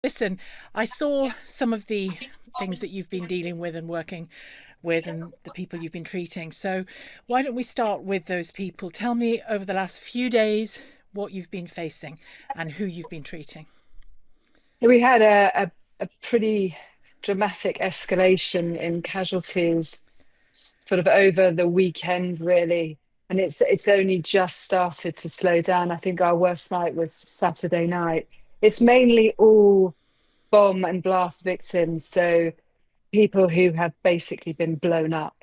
Listen, I saw some of the things that you've been dealing with and working with and the people you've been treating. So, why don't we start with those people? Tell me over the last few days what you've been facing and who you've been treating. We had a pretty dramatic escalation in casualties sort of over the weekend, really. And it's only just started to slow down. I think our worst night was Saturday night. It's mainly all bomb and blast victims, so people who have basically been blown up.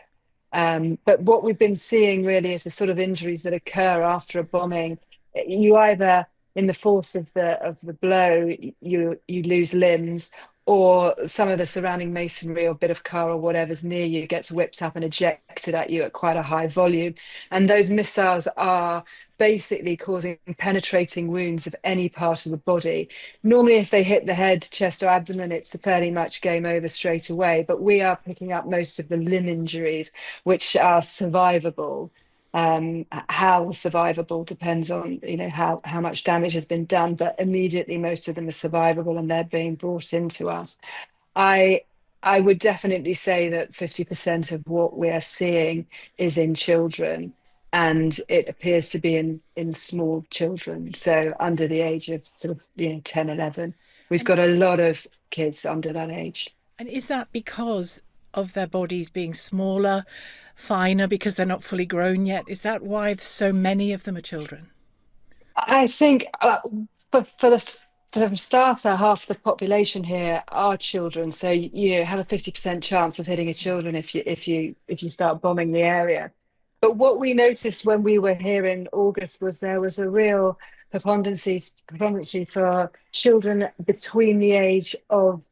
But what we've been seeing really is the sort of injuries that occur after a bombing. You either, in the force of the blow, you lose limbs, or some of the surrounding masonry or bit of car or whatever's near you gets whipped up and ejected at you at quite a high volume. And those missiles are basically causing penetrating wounds of any part of the body. Normally, if they hit the head, chest, or abdomen, it's fairly much game over straight away. But we are picking up most of the limb injuries, which are survivable. How survivable depends on how much damage has been done, but immediately most of them are survivable and they're being brought into us. I I would definitely say that 50% of what we're seeing is in children, and it appears to be in small children, so under the age of sort of 10, 11. We've And got a lot of kids under that age. and is that because of their bodies being smaller, finer, because they're not fully grown yet? Is that why so many of them are children? I think for the starter, half the population here are children. So you have a 50% chance of hitting a children if you start bombing the area. But what we noticed when we were here in August was there was a real preponderancy for children between the age of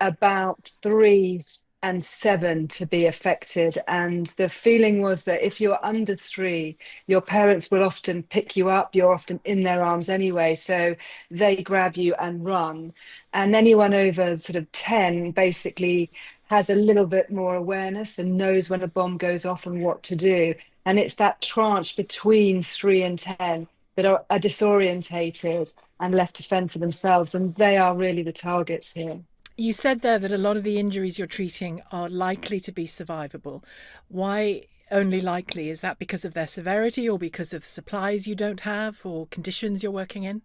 about 3 and 7 to be affected. And the feeling was that if you're under 3, your parents will often pick you up. You're often in their arms anyway. So they grab you and run. And anyone over sort of 10 basically has a little bit more awareness and knows when a bomb goes off and what to do. And it's that tranche between 3 and 10 that are disorientated and left to fend for themselves. And they are really the targets here. You said there that a lot of the injuries you're treating are likely to be survivable. Why only likely? Is that because of their severity or because of supplies you don't have or conditions you're working in?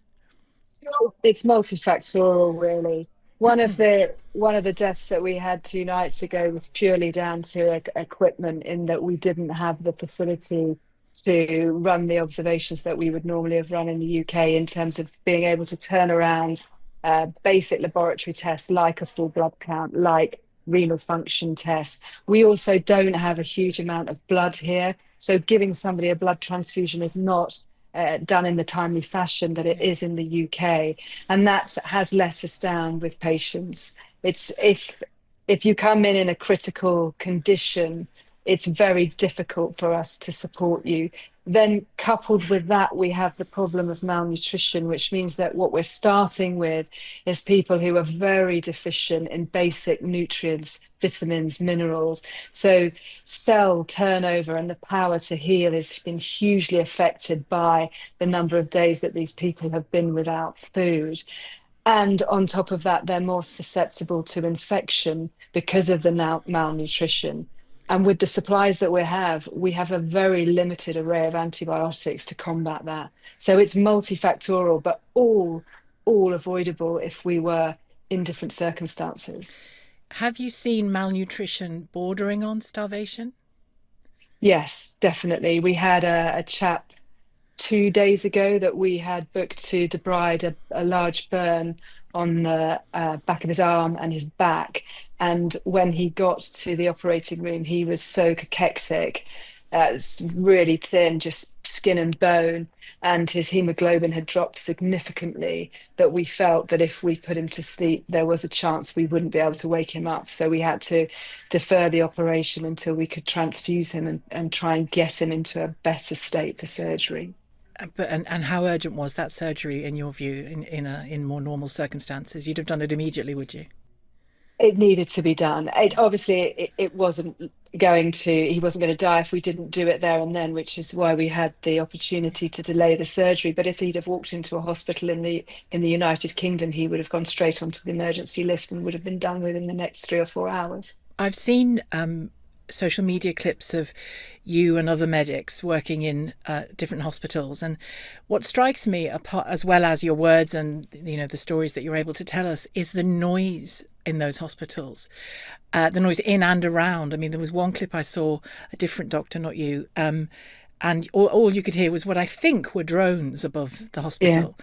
It's multifactorial, really. One of the deaths that we had 2 nights ago was purely down to equipment, in that we didn't have the facility to run the observations that we would normally have run in the UK, in terms of being able to turn around basic laboratory tests like a full blood count, like renal function tests. We also don't have a huge amount of blood here. So giving somebody a blood transfusion is not done in the timely fashion that it Yeah. is in the UK. And that has let us down with patients. It's if you come in a critical condition, it's very difficult for us to support you. Then, coupled with that, we have the problem of malnutrition, which means that what we're starting with is people who are very deficient in basic nutrients, vitamins, minerals. So, cell turnover and the power to heal has been hugely affected by the number of days that these people have been without food. And on top of that, they're more susceptible to infection because of the malnutrition. And with the supplies that we have a very limited array of antibiotics to combat that. So it's multifactorial, but all avoidable if we were in different circumstances. Have you seen malnutrition bordering on starvation? Yes, definitely. We had a chap 2 days ago that we had booked to debride a large burn on the back of his arm and his back. And when he got to the operating room, he was so cachectic, really thin, just skin and bone. And his hemoglobin had dropped significantly, that we felt that if we put him to sleep, there was a chance we wouldn't be able to wake him up. So we had to defer the operation until we could transfuse him and try and get him into a better state for surgery. And how urgent was that surgery in your view in more normal circumstances? You'd have done it immediately, would you? It needed to be done. It wasn't he wasn't going to die if we didn't do it there and then, which is why we had the opportunity to delay the surgery. But if he'd have walked into a hospital in the United Kingdom, he would have gone straight onto the emergency list and would have been done within the next 3 or 4 hours. I've seen social media clips of you and other medics working in different hospitals, and what strikes me, apart as well as your words and the stories that you're able to tell us, is the noise in those hospitals, the noise in and around. I mean, there was one clip I saw, a different doctor, not you, and all you could hear was what I think were drones above the Yeah. hospital.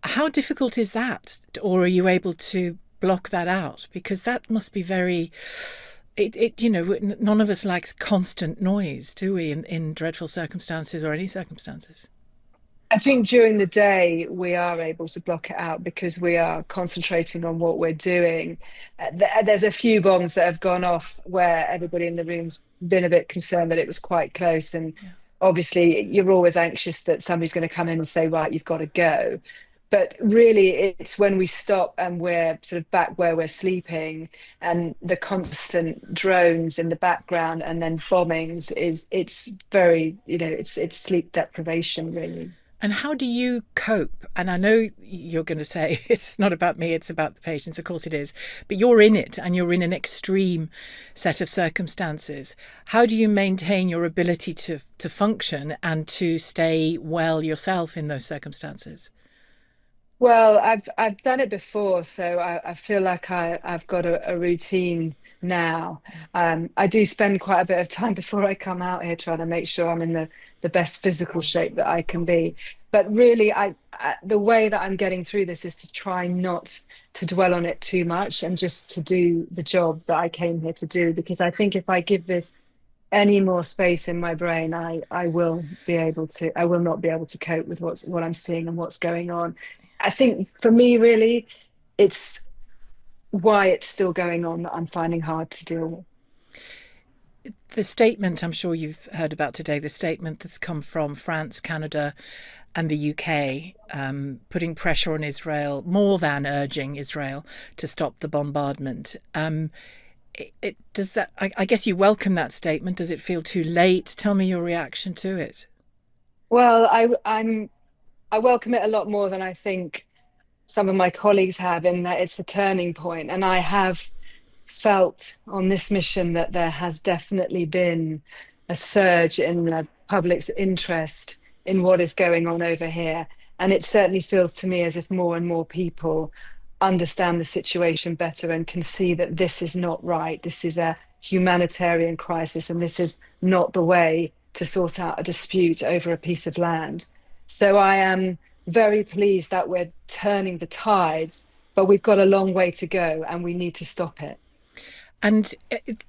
How difficult is that, or are you able to block that out? Because that must be very none of us likes constant noise, do we, in dreadful circumstances or any circumstances? I think during the day we are able to block it out because we are concentrating on what we're doing. There's a few bombs that have gone off where everybody in the room's been a bit concerned that it was quite close. And Yeah. obviously, you're always anxious that somebody's going to come in and say, right, you've got to go. But really, it's when we stop and we're sort of back where we're sleeping, and the constant drones in the background and then bombings it's very, it's sleep deprivation, really. And how do you cope? And I know you're going to say it's not about me, it's about the patients. Of course it is. But you're in it and you're in an extreme set of circumstances. How do you maintain your ability to function and to stay well yourself in those circumstances? Well, I've done it before, so I feel like I've got a routine now. I do spend quite a bit of time before I come out here trying to make sure I'm in the best physical shape that I can be. But really, the way that I'm getting through this is to try not to dwell on it too much and just to do the job that I came here to do. Because I think if I give this any more space in my brain, I will not be able to cope with what I'm seeing and what's going on. I think for me, really, it's why it's still going on that I'm finding hard to deal with. The statement I'm sure you've heard about today, the statement that's come from France, Canada, and the UK, putting pressure on Israel, more than urging Israel to stop the bombardment. Does that? I guess you welcome that statement. Does it feel too late? Tell me your reaction to it. Well, I welcome it a lot more than I think some of my colleagues have, in that it's a turning point. And I have felt on this mission that there has definitely been a surge in the public's interest in what is going on over here. And it certainly feels to me as if more and more people understand the situation better and can see that this is not right. This is a humanitarian crisis, and this is not the way to sort out a dispute over a piece of land. So I am very pleased that we're turning the tides, but we've got a long way to go and we need to stop it. And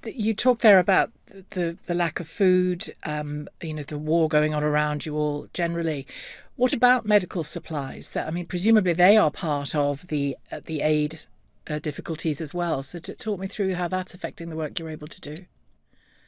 you talk there about the lack of food, the war going on around you all generally. What about medical supplies? That, I mean, presumably they are part of the aid difficulties as well. So talk me through how that's affecting the work you're able to do.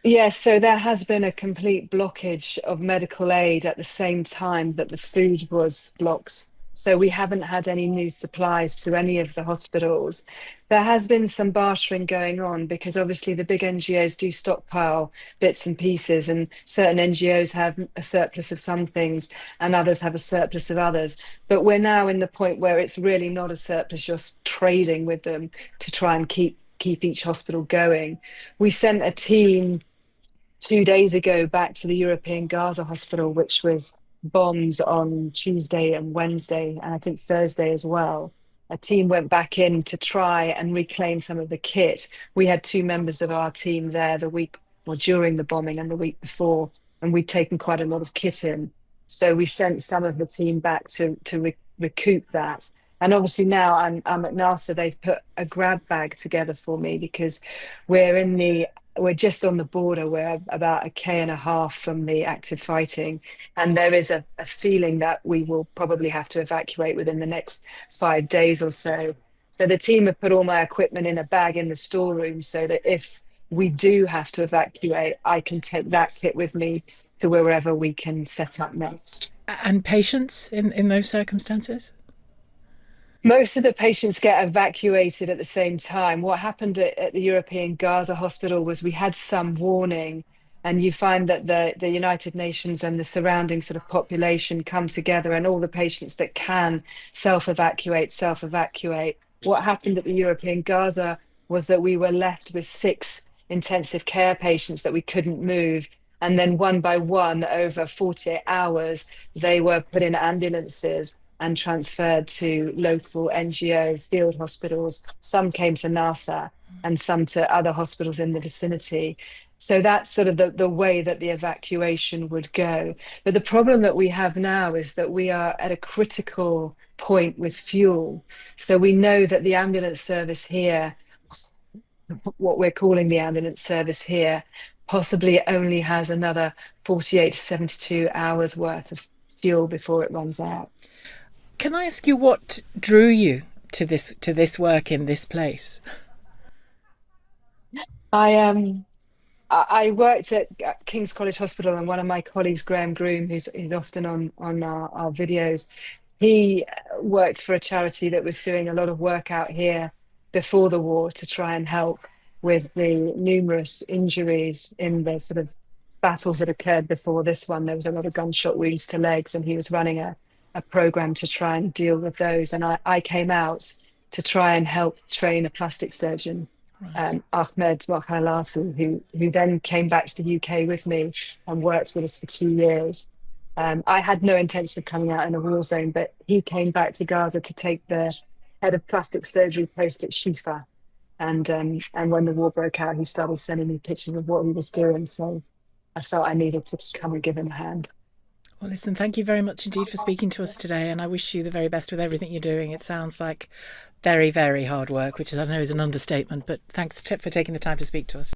Yes, so there has been a complete blockage of medical aid at the same time that the food was blocked. So we haven't had any new supplies to any of the hospitals. There has been some bartering going on because obviously the big NGOs do stockpile bits and pieces, and certain NGOs have a surplus of some things and others have a surplus of others. But we're now in the point where it's really not a surplus, you're trading with them to try and keep each hospital going. We sent a team 2 days ago back to the European Gaza hospital, which was bombed on Tuesday and Wednesday, and I think Thursday as well. A team went back in to try and reclaim some of the kit. We had two members of our team there the week or during the bombing and the week before, and we'd taken quite a lot of kit in. So we sent some of the team back to recoup that. And obviously now I'm at NASA. They've put a grab bag together for me because we're in the we're just on the border. We're about a K and a half from the active fighting. And there is a feeling that we will probably have to evacuate within the next 5 days or so. So the team have put all my equipment in a bag in the storeroom so that if we do have to evacuate, I can take that kit with me to wherever we can set up next. And patients in those circumstances? Most of the patients get evacuated at the same time. What happened at the European Gaza hospital was we had some warning, and you find that the United Nations and the surrounding sort of population come together, and all the patients that can self-evacuate, self-evacuate. What happened at the European Gaza was that we were left with 6 intensive care patients that we couldn't move. And then one by one, over 48 hours, they were put in ambulances and transferred to local NGOs, field hospitals. Some came to NASA and some to other hospitals in the vicinity. So that's sort of the way that the evacuation would go. But the problem that we have now is that we are at a critical point with fuel. So we know that the ambulance service here, what we're calling the ambulance service here, possibly only has another 48 to 72 hours worth of fuel before it runs out. Can I ask you what drew you to this work in this place? I I worked at King's College Hospital, and one of my colleagues, Graham Groom, who's often on our videos, he worked for a charity that was doing a lot of work out here before the war to try and help with the numerous injuries in the sort of battles that occurred before this one. There was a lot of gunshot wounds to legs, and he was running a program to try and deal with those. And I came out to try and help train a plastic surgeon, Right. Ahmed Mokhalatu, who then came back to the UK with me and worked with us for 2 years. I had no intention of coming out in a war zone, but he came back to Gaza to take the head of plastic surgery post at Shifa. And when the war broke out, he started sending me pictures of what he was doing. So I felt I needed to come and give him a hand. Well, listen, thank you very much indeed for speaking to us today, and I wish you the very best with everything you're doing. It sounds like very, very hard work, which I know is an understatement, but thanks for taking the time to speak to us.